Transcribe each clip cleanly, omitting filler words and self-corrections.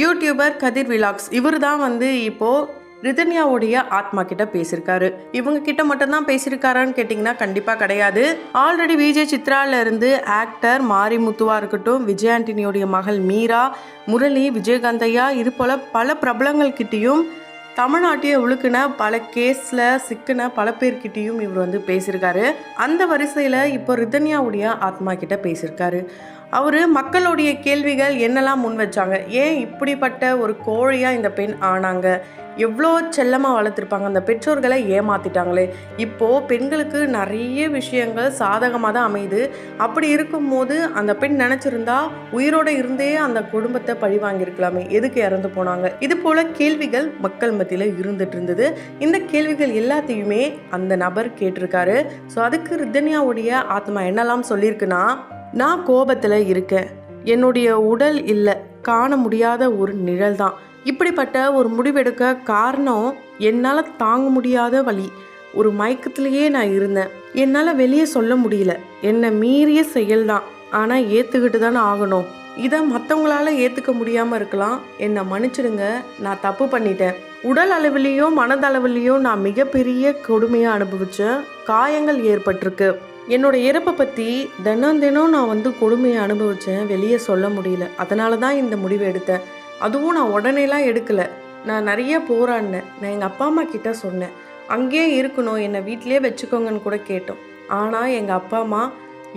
YouTuber கதிர் vlogs இவர் தான் இப்போது ரிதன்யாவுடைய ஆத்மா கிட்ட பேசியிருக்காரு. இவங்க கிட்ட மட்டும்தான் பேசியிருக்காரான்னு கேட்டிங்கன்னா கண்டிப்பாக கிடையாது. ஆல்ரெடி விஜய் சித்ரால இருந்து ஆக்டர் மாரிமுத்துவா இருக்கட்டும், விஜய் ஆண்டனியோடைய மகள் மீரா, முரளி, விஜயகாந்தையா, இது போல் பல பிரபலங்கள் கிட்டேயும் தமிழ்நாட்டையே உழுக்குன பல கேஸில் சிக்கின பல பேர்கிட்டையும் இவர் பேசியிருக்காரு. அந்த வரிசையில் இப்போ ரிதன்யாவுடைய ஆத்மா கிட்ட பேசியிருக்காரு. அவர் மக்களுடைய கேள்விகள் என்னெல்லாம் முன் வச்சாங்க, ஏன் இப்படிப்பட்ட ஒரு கோழியாக இந்த பெண் ஆனாங்க, எவ்வளோ செல்லமாக வளர்த்துருப்பாங்க, அந்த பெற்றோர்களை ஏமாற்றிட்டாங்களே, இப்போது பெண்களுக்கு நிறைய விஷயங்கள் சாதகமாக தான் அமையுது. அப்படி இருக்கும்போது அந்த பெண் நினச்சிருந்தா உயிரோடு இருந்தே அந்த குடும்பத்தை பழி வாங்கியிருக்கலாமே, எதுக்கு இறந்து போனாங்க, இது போல் கேள்விகள் மக்கள் மத்தியில் இருந்துட்டு இருந்தது. இந்த கேள்விகள் எல்லாத்தையுமே அந்த நபர் கேட்டிருக்காரு. ஸோ அதுக்கு ரிதன்யாவுடைய ஆத்மா என்னெல்லாம் சொல்லியிருக்குன்னா, நான் கோபத்தில் இருக்கேன், என்னுடைய உடல் இல்லை, காண முடியாத ஒரு நிழல் தான், இப்படிப்பட்ட ஒரு முடிவெடுக்க காரணம் என்னால் தாங்க முடியாத வலி, ஒரு மயக்கத்திலேயே நான் இருந்தேன், என்னால் வெளியே சொல்ல முடியல, என்னை மீறிய செயல்தான், ஆனால் ஏற்றுக்கிட்டு தானே ஆகணும், இதை மற்றவங்களால ஏற்றுக்க முடியாமல் இருக்கலாம், என்னை மன்னிச்சிடுங்க, நான் தப்பு பண்ணிட்டேன், உடல் அளவிலையும் மனதளவிலையும் நான் மிகப்பெரிய கொடுமையாக அனுபவித்தேன், காயங்கள் ஏற்பட்டிருக்கு, என்னோட இறப்பை பற்றி தினம் நான் கொடுமையை அனுபவித்தேன், வெளியே சொல்ல முடியல, அதனால தான் இந்த முடிவை எடுத்தேன், அதுவும் நான் உடனேலாம் எடுக்கலை, நான் நிறைய போராடினேன், நான் எங்கள் அப்பா அம்மா கிட்ட சொன்னேன், அங்கேயே இருக்கணும், என்னை வீட்டிலே வச்சுக்கோங்கன்னு கூட கேட்டோம், ஆனால் எங்கள் அப்பா அம்மா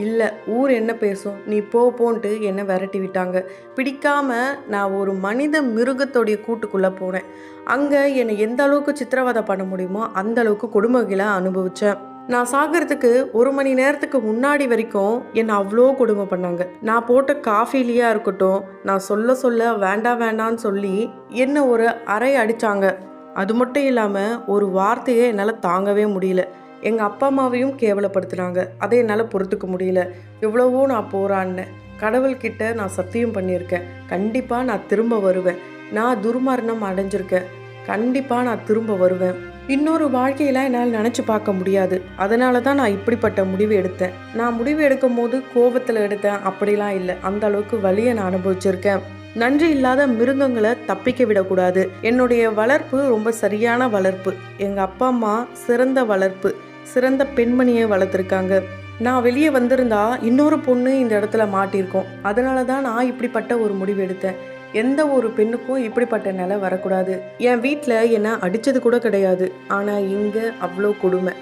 இல்லை, ஊர் என்ன பேசும், நீ போன்ட்டு என்னை விரட்டி விட்டாங்க, பிடிக்காமல் நான் ஒரு மனித மிருகத்தோடைய கூட்டுக்குள்ளே போனேன், அங்கே என்னை எந்த அளவுக்கு சித்திரவதை பண்ண முடியுமோ அந்த அளவுக்கு கொடுமைகளை அனுபவித்தேன், நான் சாகிறதுக்கு 1 மணி நேரத்துக்கு முன்னாடி வரைக்கும் என்னை அவ்வளோ கொடுமை பண்ணாங்க, நான் போட்ட காஃபிலியாக இருக்கட்டும், நான் சொல்ல வேண்டான்னு சொல்லி என்னை ஒரு அறை அடித்தாங்க, அது மட்டும் இல்லாமல் ஒரு வார்த்தையை என்னால் தாங்கவே முடியல, எங்கள் அப்பா அம்மாவையும் கேவலப்படுத்தினாங்க, அதை என்னால் பொறுத்துக்க முடியல, எவ்வளவோ நான் போராடினேன், கடவுள்கிட்ட நான் சத்தியம் பண்ணியிருக்கேன், கண்டிப்பாக நான் திரும்ப வருவேன், நான் துர்மரணம் அடைஞ்சிருக்கேன், கண்டிப்பாக நான் திரும்ப வருவேன், இன்னொரு வாழ்க்கையில் என்னால் நினச்சி பார்க்க முடியாது, அதனால தான் நான் இப்படிப்பட்ட முடிவு எடுத்தேன், நான் முடிவு எடுக்கும் போது கோபத்தில் எடுத்தேன் அப்படிலாம் இல்லை, அந்த அளவுக்கு வலியை நான் அனுபவிச்சிருக்கேன், நன்றி இல்லாத மிருகங்களை தப்பிக்க விடக்கூடாது, என்னுடைய வளர்ப்பு ரொம்ப சரியான வளர்ப்பு, எங்கள் அப்பா அம்மா சிறந்த வளர்ப்பு, சிறந்த பெண்மணியை வளர்த்துருக்காங்க, நான் வெளியே வந்திருந்தா இன்னொரு பொண்ணு இந்த இடத்துல மாட்டியிருக்கோம், அதனால தான் நான் இப்படிப்பட்ட ஒரு முடிவு எடுத்தேன், எந்த ஒரு பெண்ணுக்கும் இப்படிப்பட்ட நிலை வரக்கூடாது, என் வீட்டில் என்னை அடித்தது கூட கிடையாது, ஆனால் இங்கே அவ்வளோ கொடுமை,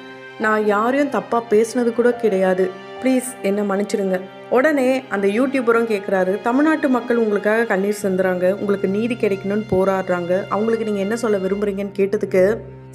நான் யாரையும் தப்பாக பேசினது கூட கிடையாது, ப்ளீஸ் என்னை மன்னிச்சிடுங்க. உடனே அந்த யூடியூபரும் கேட்குறாரு, தமிழ்நாட்டு மக்கள் உங்களுக்காக கண்ணீர் சிந்துறாங்க, உங்களுக்கு நீதி கிடைக்கணும்னு போராடுறாங்க, அவங்களுக்கு நீங்கள் என்ன சொல்ல விரும்புகிறீங்கன்னு கேட்டதுக்கு,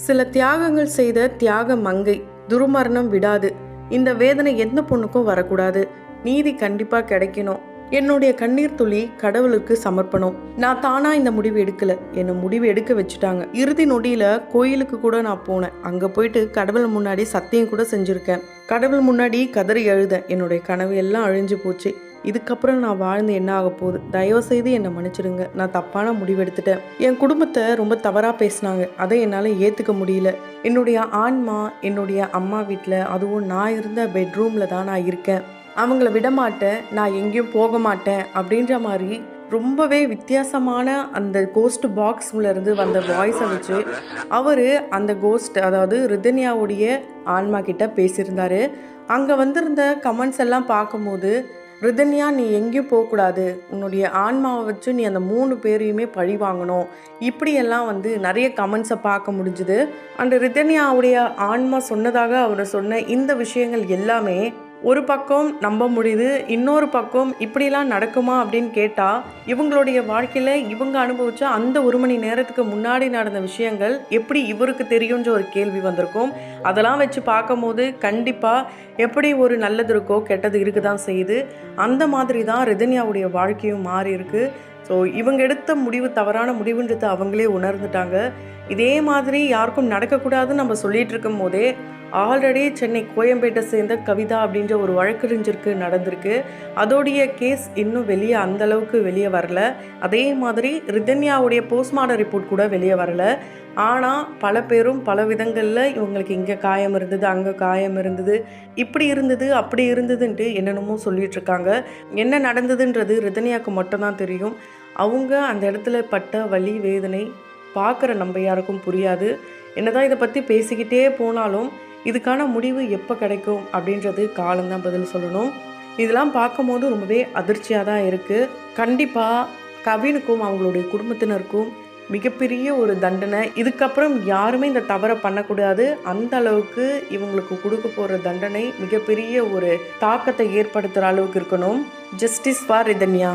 சில தியாகங்கள் செய்த தியாக மங்கை, துர்மரணம் விடாது, இந்த வேதனை எந்த பொண்ணுக்கும் வரக்கூடாது, நீதி கண்டிப்பாக கிடைக்கணும், என்னுடைய கண்ணீர் துளி கடவுளுக்கு சமர்ப்பணம், நான் தானா இந்த முடிவு எடுக்கல, என்னை முடிவு எடுக்க வச்சுட்டாங்க, இறுதி நொடியில கோயிலுக்கு கூட நான் போனேன், அங்க போயிட்டு கடவுள் முன்னாடி சத்தியம் கூட செஞ்சிருக்கேன், கடவுள் முன்னாடி கதறி எழுத, என்னுடைய கனவு எல்லாம் அழிஞ்சு போச்சு, இதுக்கப்புறம் நான் வாழ்ந்து என்ன ஆக போகுது, தயவு செய்து என்னை மன்னிச்சிடுங்க, நான் தப்பான முடிவு எடுத்துட்டேன், என் குடும்பத்தை ரொம்ப தவறா பேசினாங்க, அதை என்னால் ஏற்றுக்க முடியல, என்னுடைய ஆன்மா என்னுடைய அம்மா வீட்டில், அதுவும் நான் இருந்த பெட்ரூமில் தான் நான் இருக்கேன், அவங்கள விடமாட்டேன், நான் எங்கேயும் போக மாட்டேன் அப்படின்ற மாதிரி ரொம்பவே வித்தியாசமான அந்த கோஸ்ட் பாக்ஸ்லேருந்து வந்த வாய்ஸை வச்சு அவர் அந்த கோஸ்ட், அதாவது ரிதன்யாவுடைய ஆன்மா கிட்ட பேசியிருந்தார். அங்கே வந்திருந்த கமெண்ட்ஸ் எல்லாம் பார்க்கும்போது, ரிதன்யா நீ எங்கேயும் போகக்கூடாது, உன்னுடைய ஆன்மாவை வச்சு நீ அந்த 3 பேரையுமே பழி வாங்கணும், இப்படியெல்லாம் நிறைய கமெண்ட்ஸை பார்க்க முடிஞ்சுது. அந்த ரிதன்யாவுடைய ஆன்மா சொன்னதாக அவர் சொன்ன இந்த விஷயங்கள் எல்லாமே ஒரு பக்கம் நம்ப முடியுது, இன்னொரு பக்கம் இப்படிலாம் நடக்குமா அப்படின்னு கேட்டால், இவங்களுடைய வாழ்க்கையில் இவங்க அனுபவிச்ச அந்த 1 மணி நேரத்துக்கு முன்னாடி நடந்த விஷயங்கள் எப்படி இவருக்கு தெரியுன்ற ஒரு கேள்வி வந்திருக்கும். அதெல்லாம் வச்சு பார்க்கும்போது கண்டிப்பாக எப்படி ஒரு நல்லது இருக்கோ கெட்டது இருக்க தான் செய்யுது. அந்த மாதிரி தான் ரிதன்யாவுடைய வாழ்க்கையும் மாறி இருக்கு. ஸோ இவங்க எடுத்த முடிவு தவறான முடிவுன்றது அவங்களே உணர்ந்துட்டாங்க. இதே மாதிரி யாருக்கும் நடக்கக்கூடாதுன்னு நம்ம சொல்லிட்டு இருக்கும் போதே ஆல்ரெடி சென்னை கோயம்பேட்டை சேர்ந்த கவிதா அப்படின்ற ஒரு வழக்கறிஞருக்கு நடந்திருக்கு. அதோடைய கேஸ் இன்னும் வெளியே அந்தளவுக்கு வெளியே வரல. அதே மாதிரி ரிதன்யாவுடைய போஸ்ட்மார்ட்டம் ரிப்போர்ட் கூட வெளியே வரல. ஆனால் பல பேரும் பல விதங்களில் இவங்களுக்கு இங்கே காயம் இருந்தது, அங்கே காயம் இருந்தது, இப்படி இருந்தது, அப்படி இருந்ததுன்ட்டு என்னென்னமோ சொல்லிகிட்ருக்காங்க. என்ன நடந்ததுன்றது ரிதன்யாவுக்கு மட்டும்தான் தெரியும். அவங்க அந்த இடத்துல பட்ட வலி வேதனை பார்க்குற நம்ம யாருக்கும் புரியாது. என்னதான் இதை பற்றி பேசிக்கிட்டே போனாலும் இதுக்கான முடிவு எப்போ கிடைக்கும் அப்படின்றது காலம்தான் பதில் சொல்லணும். இதெல்லாம் பார்க்கும்போது ரொம்பவே அதிர்ச்சியாக தான் இருக்குது. கண்டிப்பாக கவினுக்கும் அவங்களுடைய குடும்பத்தினருக்கும் மிகப்பெரிய ஒரு தண்டனை, இதுக்கப்புறம் யாருமே இந்த தவறை பண்ணக்கூடாது, அந்த அளவுக்கு இவங்களுக்கு கொடுக்க போகிற தண்டனை மிகப்பெரிய ஒரு தாக்கத்தை ஏற்படுத்துகிற அளவுக்கு இருக்கணும். Justice for Rithanya.